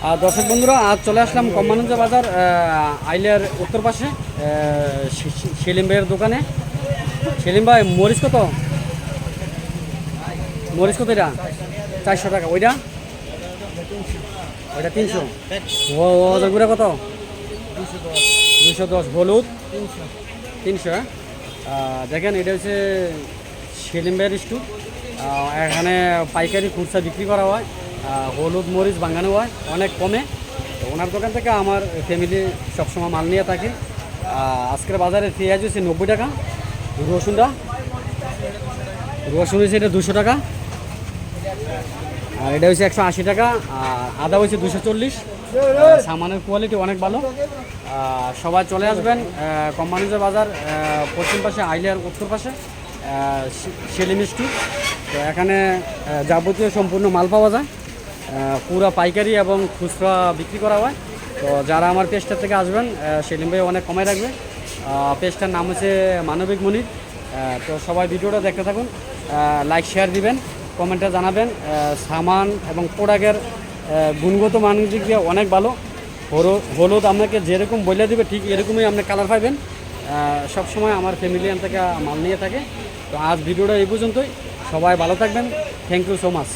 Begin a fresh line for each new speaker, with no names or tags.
দর্শক বন্ধুরা, আজ চলে আসলাম কোম্পানিগঞ্জ বাজার আইলিয়ার উত্তর পাশে সেলিম ভাইয়ের দোকানে। সেলিম ভাই, মরিচ কত? মরিচ কত? এটা 400 টাকা। ওইটা ওইটা 300। ওদের গুঁড়া কত? 210। হলুদ 300। দেখেন, এটা হচ্ছে সেলিম ভাইয়ের স্টোর। এখানে পাইকারি খুচরা বিক্রি করা হয়, হলুদ মরিচ বাঙানো হয় অনেক কমে। তো ওনার দোকান থেকে আমার ফ্যামিলি সবসময় মাল নিয়ে থাকে। আজকের বাজারে পেঁয়াজ হচ্ছে 90 টাকা, রসুন হচ্ছে এটা 200 টাকা, আর এটা হচ্ছে 180 টাকা, আর আদা হচ্ছে 240। সামানের কোয়ালিটি অনেক ভালো। সবাই চলে আসবেন কোম্পানিগঞ্জ বাজার, পশ্চিম পাশে আইলিয়ার উত্তর পাশে সেলিম স্টোর। তো এখানে যাবতীয় সম্পূর্ণ মাল পাওয়া যায়, পুরা পাইকারি এবং খুচরা বিক্রি করা হয়। তো যারা আমার পেজটার থেকে আসবেন, সেলিম ভাই অনেক কমায় রাখবে। পেজটার নাম হচ্ছে মানবিক মনির। তো সবাই ভিডিওটা দেখতে থাকুন, লাইক শেয়ার দিবেন, কমেন্টে জানাবেন। সামান এবং প্রোডাক্টের গুণগত মানের দিক দিয়ে অনেক ভালো। হলুদ আপনাকে যেরকম বলে দিবে ঠিক এরকমই আপনি কালার পাবেন। সবসময় আমার ফ্যামিলি থেকে মাল নিয়ে থাকে। তো আজ ভিডিওটা এই পর্যন্তই। সবাই ভালো থাকবেন। Thank you so much.